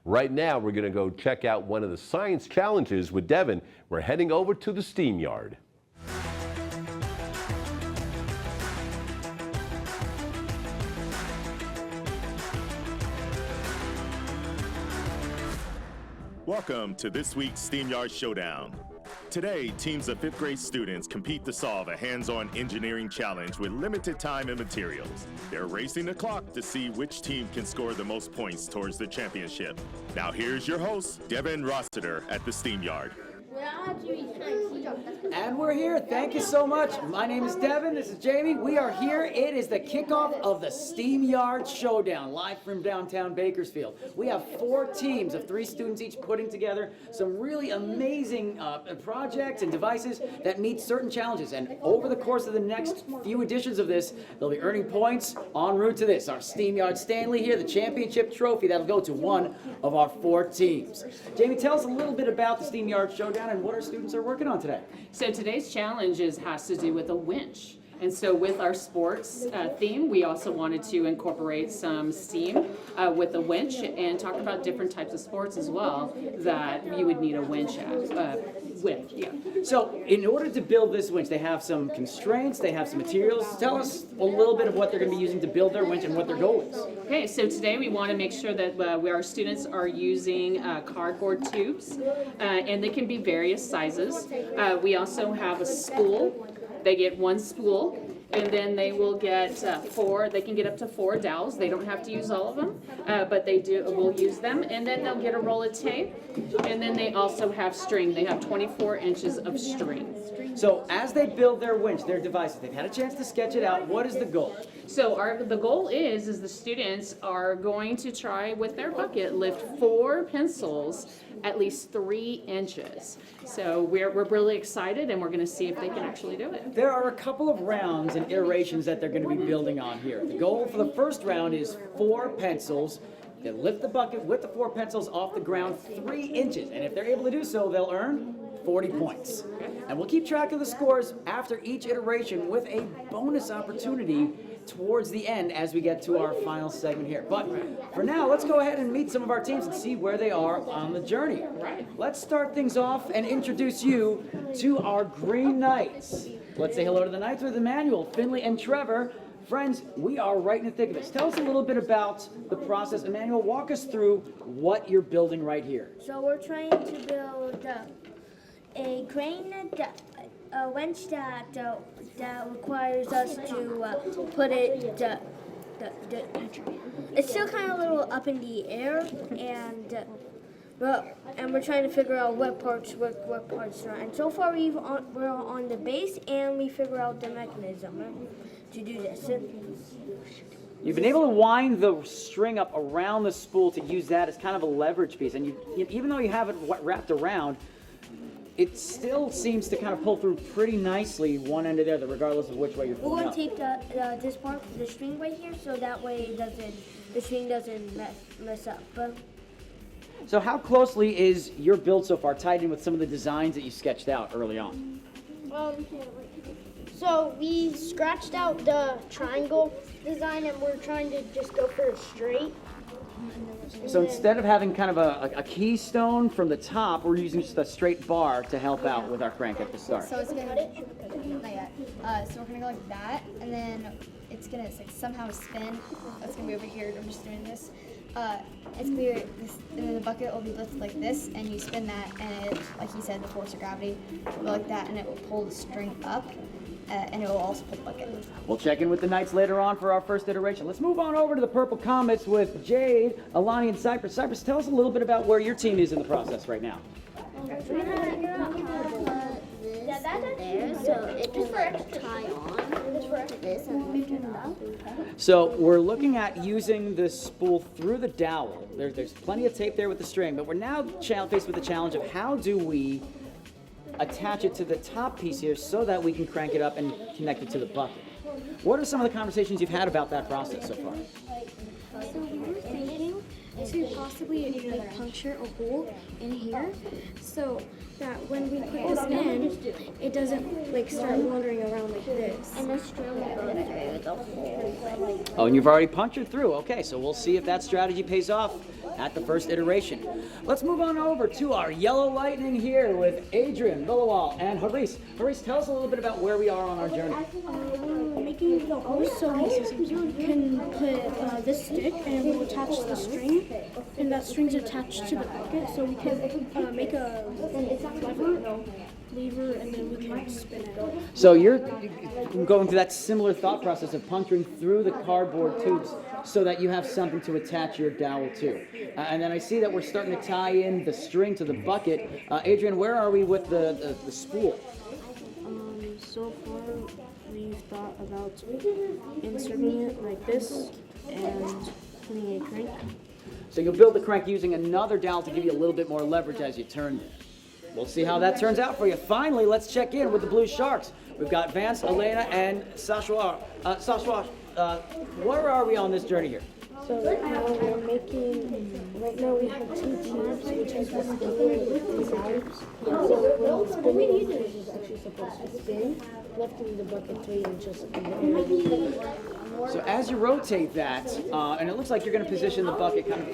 Right now, we're going to go check out one of the science challenges with Devin. We're heading over to the steam yard. Welcome to this week's Steam Yard Showdown. Today, teams of 5th grade students compete to solve a hands-on engineering challenge with limited time and materials. They're racing the clock to see which team can score the most points towards the championship. Now here's your host, Devin Rossiter at the Steam Yard. And we're here. Thank you so much. My name is Devin. This is Jamie. We are here. It is the kickoff of the Steam Yard Showdown, live from downtown Bakersfield. We have 4 teams of 3 students each putting together some really amazing projects and devices that meet certain challenges. And over the course of the next few editions of this, they'll be earning points en route to this, our Steam Yard Stanley here, the championship trophy that'll go to one of our 4 teams. Jamie, tell us a little bit about the Steam Yard Showdown and what our students are working on today. So today's challenge has to do with a winch. And so with our sports theme, we also wanted to incorporate some STEAM with a winch and talk about different types of sports as well that you would need a winch with. Yeah. So in order to build this winch, they have some constraints, they have some materials. Tell us a little bit of what they're going to be using to build their winch and what their goal is. Okay, so today we want to make sure that our students are using cardboard tubes, and they can be various sizes. We also have a spool. They get 1 spool, and then they will get 4. They can get up to 4 dowels. They don't have to use all of them, but will use them. And then they'll get a roll of tape, and then they also have string. They have 24 inches of string. So as they build their winch, their devices, they've had a chance to sketch it out. What is the goal? So the goal is the students are going to try with their bucket lift 4 pencils at least 3 inches. So we're really excited, and we're going to see if they can actually do it. There are a couple of rounds and iterations that they're going to be building on here. The goal for the first round is 4 pencils. They lift the bucket with the 4 pencils off the ground 3 inches, and if they're able to do so, they'll earn 40 points. And we'll keep track of the scores after each iteration with a bonus opportunity towards the end as we get to our final segment here. But for now, let's go ahead and meet some of our teams and see where they are on the journey. Let's start things off and introduce you to our Green Knights. Let's say hello to the Knights with Emmanuel, Finley, and Trevor. Friends, we are right in the thick of this. Tell us a little bit about the process. Emmanuel, walk us through what you're building right here. So we're trying to build a crane, a winch that requires us to put it. It's still kind of a little up in the air, and we're trying to figure out what parts are. And so far we're on the base, and we figure out the mechanism to do this. You've been able to wind the string up around the spool to use that as kind of a leverage piece, and even though you have it wrapped around, it still seems to kind of pull through pretty nicely one end to the other, regardless of which way you're pulling up. We're going to tape this part, the string right here, so that way the string doesn't mess up. So how closely is your build so far tied in with some of the designs that you sketched out early on? So we scratched out the triangle design, and we're trying to just go for a straight. So instead of having kind of a keystone from the top, we're using just a straight bar to help out with our crank at the start. So it's gonna not yet. So we're gonna go like that, and then it's gonna somehow spin. That's gonna be over here. I'm just doing this. It's gonna be this, and then the bucket will be lifted like this, and you spin that, and it, like you said, the force of gravity will go like that, and it will pull the string up. And it will also pull the bucket. We'll check in with the Knights later on for our first iteration. Let's move on over to the Purple Comets with Jade, Alani, and Cypress. Cypress, tell us a little bit about where your team is in the process right now. So it can tie on to this and lift it up. So we're looking at using the spool through the dowel. There's plenty of tape there with the string, but we're now faced with the challenge of how do we attach it to the top piece here so that we can crank it up and connect it to the bucket. What are some of the conversations you've had about that process so far? So we were thinking to possibly like puncture a hole in here, so that when we put this in, it doesn't like start wandering around like this. And the string will go through the hole. Oh, and you've already punctured through. Okay, so we'll see if that strategy pays off at the first iteration. Let's move on over to our yellow lightning here with Adrian, Billawal, and Haris. Haris, tell us a little bit about where we are on our journey. We're making the hole so we can put this stick and we'll attach the string, and that string's attached to the bucket, so we can make a lever, and then we can spin it. So you're going through that similar thought process of puncturing through the cardboard tubes so that you have something to attach your dowel to. And then I see that we're starting to tie in the string to the bucket. Adrian, where are we with the spool? So far, we've thought about inserting it like this and putting a crank. So you'll build the crank using another dowel to give you a little bit more leverage as you turn it. We'll see how that turns out for you. Finally, let's check in with the Blue Sharks. We've got Vance, Elena, and Sashwa. Sashwa, where are we on this journey here? So right now we're making, right now we have 2 tubes, which is what's different with these tubes. So when it's spinning, this is actually supposed to spin, lifting the bucket 3 inches. So as you rotate that, and it looks like you're going to position the bucket kind of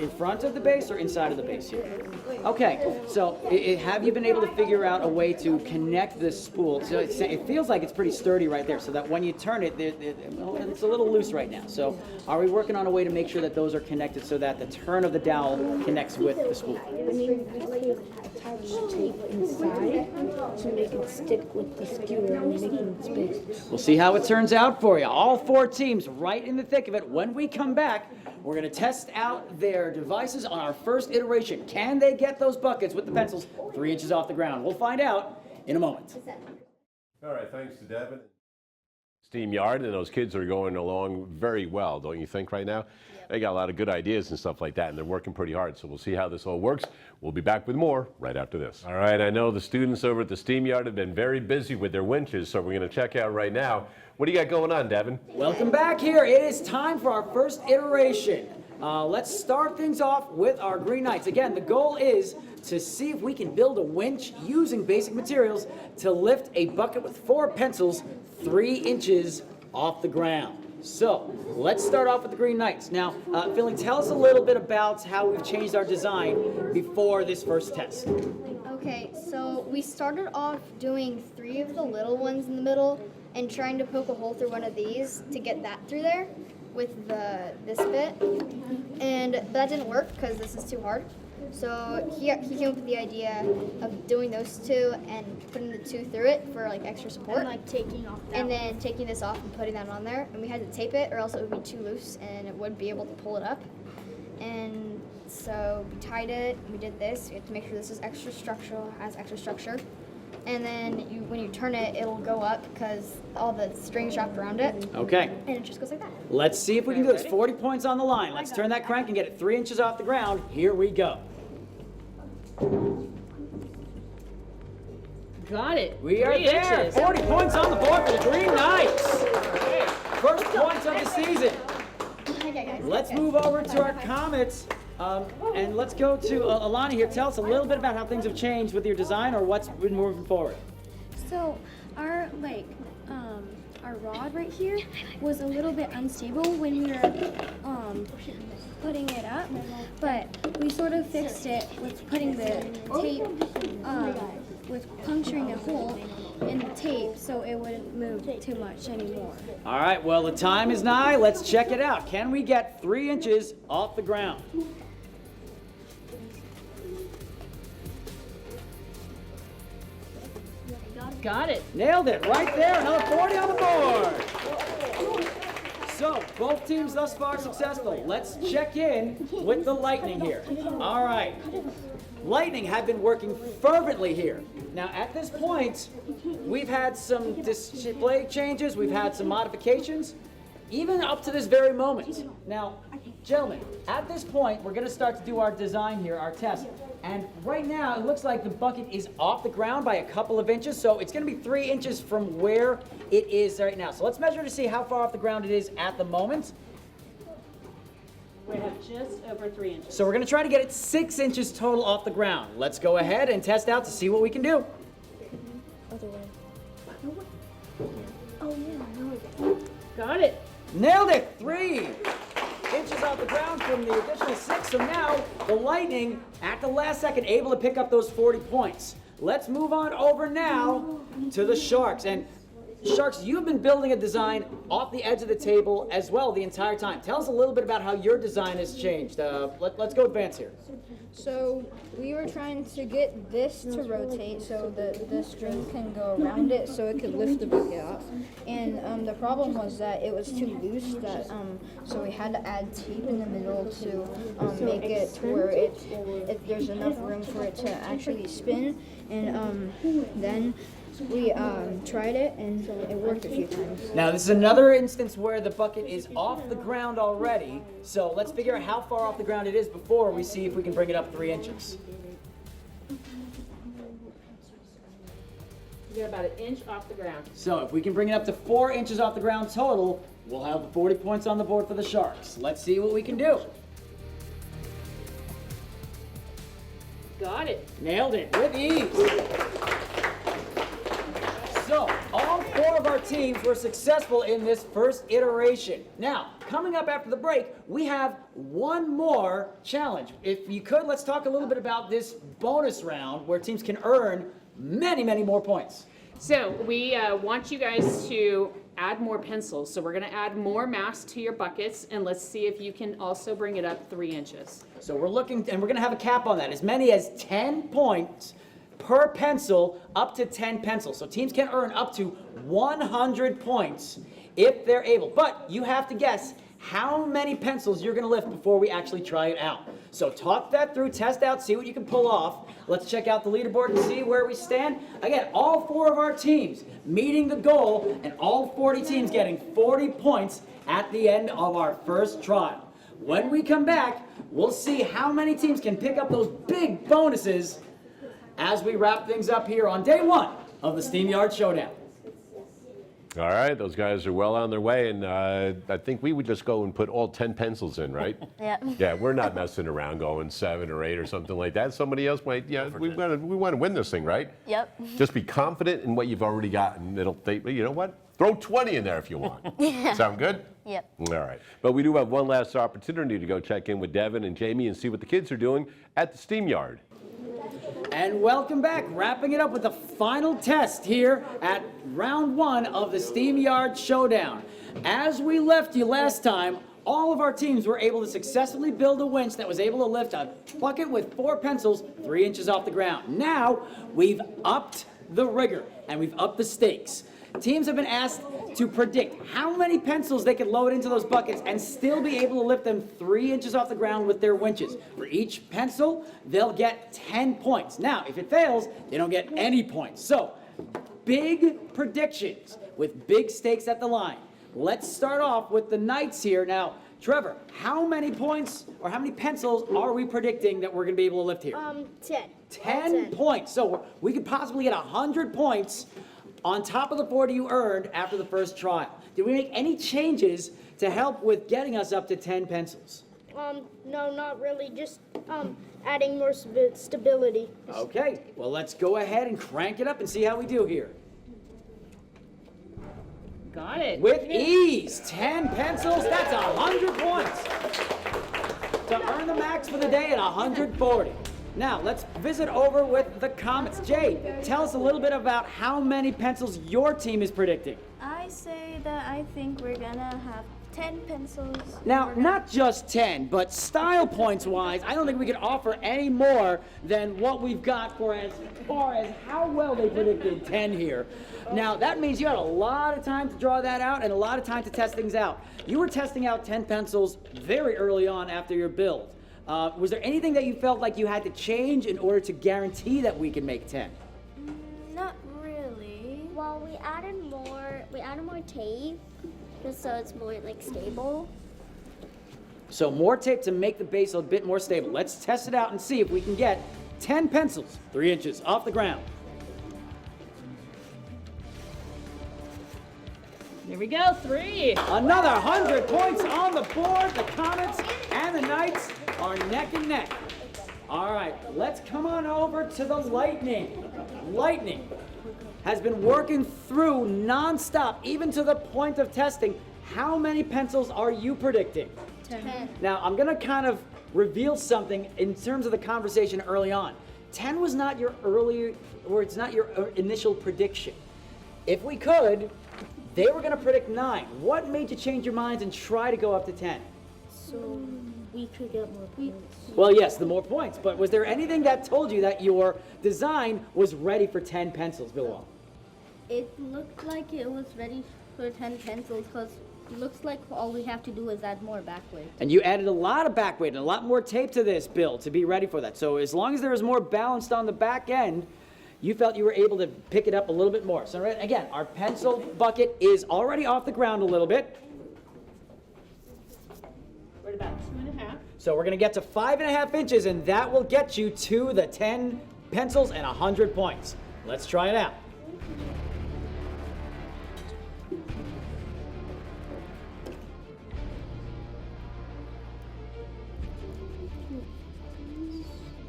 in front of the base or inside of the base here. Okay, so have you been able to figure out a way to connect this spool? So it feels like it's pretty sturdy right there, so that when you turn it, it's a little loose right now. So are we working on a way to make sure that those are connected so that the turn of the dowel connects with the spool? I mean, we could attach tape inside to make it stick with the skewer and make it spin. We'll see how it turns out for you. All 4 teams right in the thick of it. When we come back, we're going to test out their devices on our first iteration. Can they get those buckets with the pencils 3 inches off the ground? We'll find out in a moment. All right, thanks to Devin. Steam Yard, and those kids are going along very well, don't you think, right now? Yep. They got a lot of good ideas and stuff like that, and they're working pretty hard, so we'll see how this all works. We'll be back with more right after this. All right, I know the students over at the Steam Yard have been very busy with their winches, so we're going to check out right now. What do you got going on, Devin? Welcome back here. It is time for our first iteration. Let's start things off with our Green Knights. Again, the goal is to see if we can build a winch using basic materials to lift a bucket with 4 pencils 3 inches off the ground. So let's start off with the Green Knights. Now, Philly, tell us a little bit about how we've changed our design before this first test. Okay, so we started off doing 3 of the little ones in the middle and trying to poke a hole through one of these to get that through there with this bit. And that didn't work because this is too hard. So he came up with the idea of doing those 2 and putting the 2 through it for like extra support. And like taking off that and then taking this off and putting that on there. And we had to tape it or else it would be too loose and it wouldn't be able to pull it up. And so we tied it, we did this. We have to make sure this is extra structural, has extra structure. And then when you turn it, it'll go up because all the strings wrapped around it. Okay. And it just goes like that. Let's see if we can do this. 40 points on the line. Let's turn that crank and get it 3 inches off the ground. Here we go. Got it. We are 3 there. inches. 40 points on the board for the Green Knights. First points of the season. Okay, guys. Let's move over to our Comets. And let's go to Alana here. Tell us a little bit about how things have changed with your design or what's been moving forward. So our our rod right here was a little bit unstable when we were putting it up, but we sort of fixed it with putting the tape, with puncturing a hole in the tape so it wouldn't move too much anymore. All right, well, the time is nigh. Let's check it out. Can we get 3 inches off the ground? Got it. Nailed it right there. Another 40 on the board. So both teams thus far successful. Let's check in with the Lightning here. All right. Lightning have been working fervently here. Now at this point, we've had some display changes. We've had some modifications, even up to this very moment. Now, gentlemen, at this point, we're going to start to do our design here, our test. And right now, it looks like the bucket is off the ground by a couple of inches, so it's going to be 3 inches from where it is right now. So let's measure to see how far off the ground it is at the moment. We have just over 3 inches. So we're gonna try to get it 6 inches total off the ground. Let's go ahead and test out to see what we can do. Other way. Oh yeah. Got it. Nailed it! 3 inches off the ground from the additional 6. So now the Lightning, at the last second, able to pick up those 40 points. Let's move on over now to the Sharks. And Sharks, you've been building a design off the edge of the table as well the entire time. Tell us a little bit about how your design has changed. Let's go advance here. So we were trying to get this to rotate so that the string can go around it so it could lift the bucket up. And the problem was that it was too loose, that so we had to add tape in the middle to make it to where there's enough room for it to actually spin. And then we tried it and it worked a few times. Now, this is another instance where the bucket is off the ground already. So let's figure out how far off the ground it is before we see if we can bring it up 3 inches. You got about 1 inch off the ground. So if we can bring it up to 4 inches off the ground total, we'll have the 40 points on the board for the Sharks. Let's see what we can do. Got it. Nailed it with ease. So, all 4 of our teams were successful in this first iteration. Now, coming up after the break, we have one more challenge. If you could, let's talk a little bit about this bonus round where teams can earn many, many more points. So we want you guys to add more pencils. So we're going to add more mass to your buckets, and let's see if you can also bring it up 3 inches. So we're looking, and we're going to have a cap on that. As many as 10 points per pencil, up to 10 pencils. So teams can earn up to 100 points if they're able. But you have to guess how many pencils you're going to lift before we actually try it out. So talk that through, test out, see what you can pull off. Let's check out the leaderboard and see where we stand. Again, all 4 of our teams meeting the goal, and all 40 teams getting 40 points at the end of our first trial. When we come back, we'll see how many teams can pick up those big bonuses as we wrap things up here on day 1 of the Steam Yard Showdown. All right, those guys are well on their way, and I think we would just go and put all 10 pencils in, right? Yep. Yeah, we're not messing around going 7 or 8 or something like that. Somebody else might, we want to win this thing, right? Yep. Just be confident in what you've already gotten. You know what? Throw 20 in there if you want. Sound good? Yep. All right. But we do have one last opportunity to go check in with Devin and Jamie and see what the kids are doing at the Steam Yard. And welcome back, wrapping it up with the final test here at round 1 of the Steam Yard Showdown. As we left you last time, all of our teams were able to successfully build a winch that was able to lift a bucket with 4 pencils 3 inches off the ground. Now, we've upped the rigor and we've upped the stakes. Teams have been asked to predict how many pencils they could load into those buckets and still be able to lift them 3 inches off the ground with their winches. For each pencil, they'll get 10 points. Now, if it fails, they don't get any points. So, big predictions with big stakes at the line. Let's start off with the Knights here. Now, Trevor, how many points or how many pencils are we predicting that we're going to be able to lift here? 10. 10 points. So we could possibly get 100 points on top of the 40 you earned after the first trial. Did we make any changes to help with getting us up to 10 pencils? No, not really. Just adding more stability. Okay, well, let's go ahead and crank it up and see how we do here. Got it. With ease, 10 pencils, that's 100 points. To earn the max for the day at 140. Now, let's visit over with the comments. Jay, tell us a little bit about how many pencils your team is predicting. I say that I think we're gonna have 10 pencils. Now, not just 10, but style points wise, I don't think we could offer any more than what we've got for as far as how well they predicted 10 here. Now, that means you had a lot of time to draw that out and a lot of time to test things out. You were testing out 10 pencils very early on after your build. Was there anything that you felt like you had to change in order to guarantee that we can make 10? Not really. Well, we added more tape just so it's more like stable. So more tape to make the base a bit more stable. Let's test it out and see if we can get 10 pencils 3 inches off the ground. Here we go, 3. Another 100 points on the board. The Comets And the Knights are neck and neck. All right, let's come on over to the Lightning. Lightning has been working through nonstop, even to the point of testing. How many pencils are you predicting? 10. Now, I'm gonna kind of reveal something in terms of the conversation early on. 10 was not your it's not your initial prediction. If we could, they were gonna predict 9. What made you change your minds and try to go up to 10? So we could get more points. Well, yes, the more points, but was there anything that told you that your design was ready for 10 pencils, Bilwell? It looked like it was ready for 10 pencils because it looks like all we have to do is add more back weight. And you added a lot of back weight and a lot more tape to this build to be ready for that. So as long as there was more balanced on the back end, you felt you were able to pick it up a little bit more. So again, our pencil bucket is already off the ground a little bit. We're at about 2.5. So we're gonna get to 5.5 inches, and that will get you to the 10 pencils and 100 points. Let's try it out.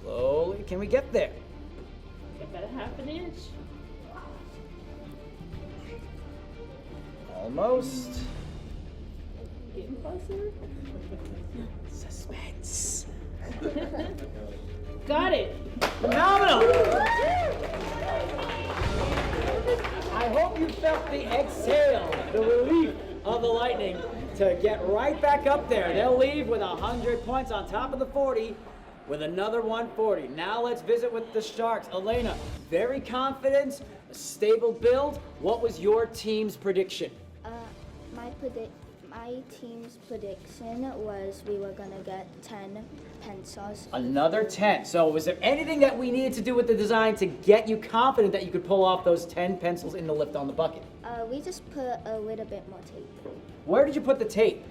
Slowly, can we get there? About a 1/2 inch. Almost. Getting closer. Suspense. Got it. Phenomenal! I hope you felt the exhale, the relief of the Lightning to get right back up there. They'll leave with 100 points on top of the 40 with another 140. Now let's visit with the Sharks. Elena, very confident, a stable build. What was your team's prediction? My team's prediction was we were gonna get 10 pencils. Another 10. So was there anything that we needed to do with the design to get you confident that you could pull off those 10 pencils in the lift on the bucket? We just put a little bit more tape. Where did you put the tape?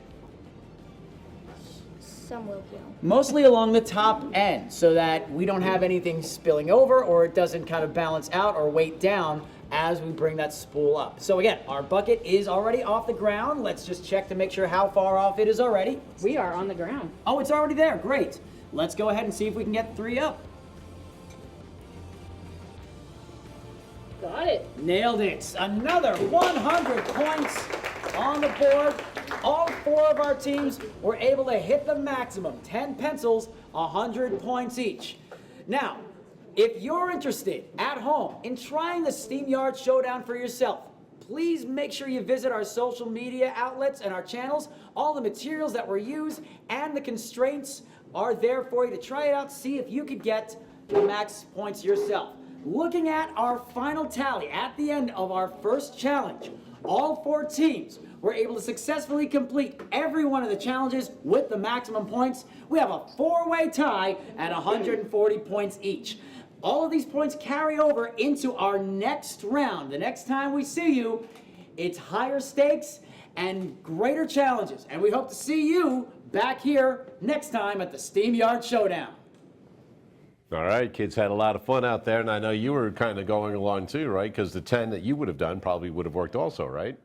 Somewhere here. Mostly along the top end so that we don't have anything spilling over or it doesn't kind of balance out or weight down as we bring that spool up. So again, our bucket is already off the ground. Let's just check to make sure how far off it is already. We are on the ground. Oh, it's already there. Great. Let's go ahead and see if we can get 3 up. Got it. Nailed it. Another 100 points on the board. All 4 of our teams were able to hit the maximum. 10 pencils, 100 points each. Now, if you're interested at home in trying the SteamYard Showdown for yourself, please make sure you visit our social media outlets and our channels. All the materials that were used and the constraints are there for you to try it out, see if you could get the max points yourself. Looking at our final tally at the end of our first challenge, all 4 teams were able to successfully complete every one of the challenges with the maximum points. We have a 4-way tie at 140 points each. All of these points carry over into our next round. The next time we see you, it's higher stakes and greater challenges. And we hope to see you back here next time at the SteamYard Showdown. All right, kids had a lot of fun out there, and I know you were kind of going along too, right? Because the 10 that you would have done probably would have worked also, right?